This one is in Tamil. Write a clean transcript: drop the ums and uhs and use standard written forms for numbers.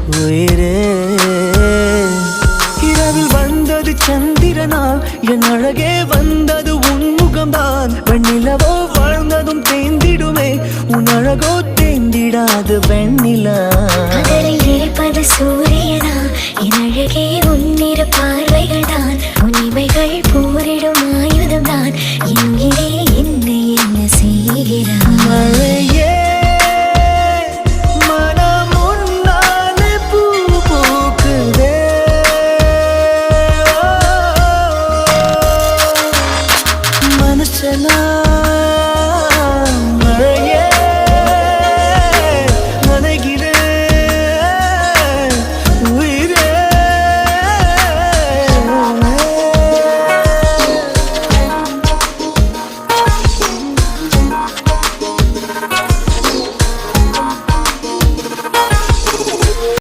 உயிரே. இரவில் வந்தது சந்திரனால், என் அழகே வந்தது உன்முகம்தான். வெண்ணிலவோ வாழ்ந்ததும் தேய்ந்திடுமே, உன் அழகோ தேய்ந்திடாது வெண்ணிலா.